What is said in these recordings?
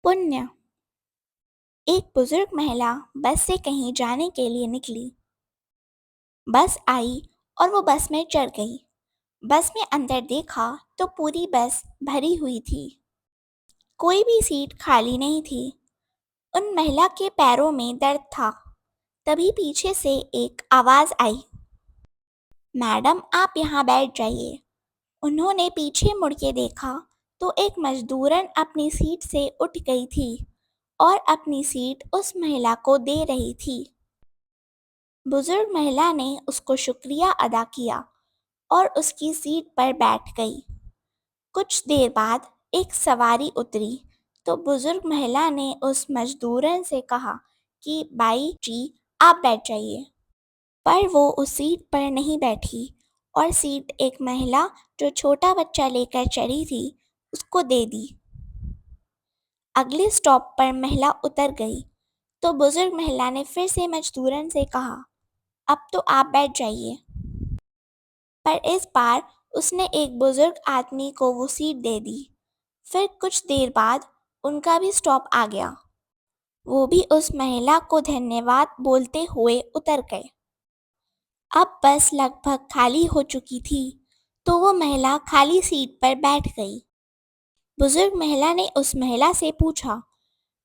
पुण्य। एक बुजुर्ग महिला बस से कहीं जाने के लिए निकली। बस आई और वो बस में चढ़ गई। बस में अंदर देखा तो पूरी बस भरी हुई थी। कोई भी सीट खाली नहीं थी। उन महिला के पैरों में दर्द था। तभी पीछे से एक आवाज आई, मैडम आप यहाँ बैठ जाइए। उन्होंने पीछे मुड़ के देखा तो एक मजदूरन अपनी सीट से उठ गई थी और अपनी सीट उस महिला को दे रही थी। बुजुर्ग महिला ने उसको शुक्रिया अदा किया और उसकी सीट पर बैठ गई। कुछ देर बाद एक सवारी उतरी तो बुजुर्ग महिला ने उस मजदूरन से कहा कि बाई जी आप बैठ जाइए, पर वो उस सीट पर नहीं बैठी और सीट एक महिला जो छोटा बच्चा लेकर चढ़ी थी उसको दे दी। अगले स्टॉप पर महिला उतर गई तो बुजुर्ग महिला ने फिर से मजदूरन से कहा, अब तो आप बैठ जाइए, पर इस बार उसने एक बुजुर्ग आदमी को वो सीट दे दी। फिर कुछ देर बाद उनका भी स्टॉप आ गया। वो भी उस महिला को धन्यवाद बोलते हुए उतर गए। अब बस लगभग खाली हो चुकी थी तो वो महिला खाली सीट पर बैठ गई। बुजुर्ग महिला ने उस महिला से पूछा,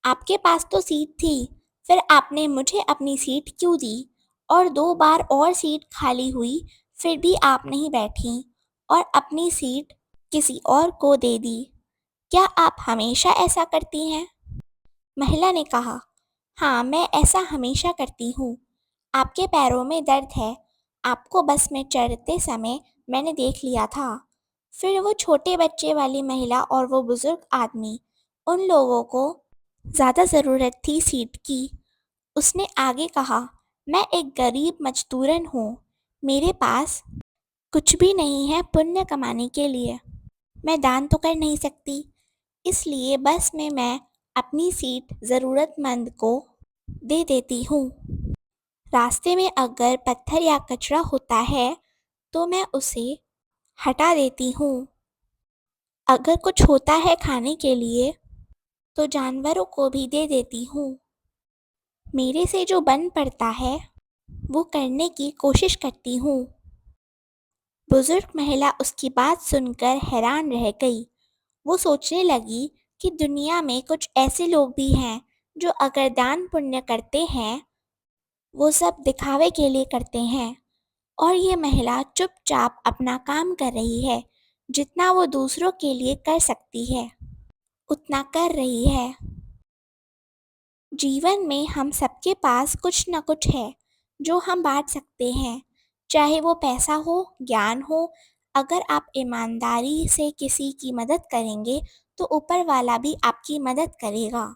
आपके पास तो सीट थी, फिर आपने मुझे अपनी सीट क्यों दी? और 2 बार और सीट खाली हुई फिर भी आप नहीं बैठी और अपनी सीट किसी और को दे दी। क्या आप हमेशा ऐसा करती हैं? महिला ने कहा, हाँ मैं ऐसा हमेशा करती हूँ। आपके पैरों में दर्द है, आपको बस में चढ़ते समय मैंने देख लिया था। फिर वो छोटे बच्चे वाली महिला और वो बुजुर्ग आदमी, उन लोगों को ज़्यादा ज़रूरत थी सीट की। उसने आगे कहा, मैं एक गरीब मजदूरन हूँ, मेरे पास कुछ भी नहीं है पुण्य कमाने के लिए। मैं दान तो कर नहीं सकती, इसलिए बस में मैं अपनी सीट ज़रूरतमंद को दे देती हूँ। रास्ते में अगर पत्थर या कचरा होता है तो मैं उसे हटा देती हूँ। अगर कुछ होता है खाने के लिए तो जानवरों को भी दे देती हूँ। मेरे से जो बन पड़ता है वो करने की कोशिश करती हूँ। बुजुर्ग महिला उसकी बात सुनकर हैरान रह गई। वो सोचने लगी कि दुनिया में कुछ ऐसे लोग भी हैं जो अगर दान पुण्य करते हैं वो सब दिखावे के लिए करते हैं, और ये महिला चुपचाप अपना काम कर रही है। जितना वो दूसरों के लिए कर सकती है उतना कर रही है। जीवन में हम सबके पास कुछ न कुछ है जो हम बांट सकते हैं, चाहे वो पैसा हो, ज्ञान हो। अगर आप ईमानदारी से किसी की मदद करेंगे तो ऊपर वाला भी आपकी मदद करेगा।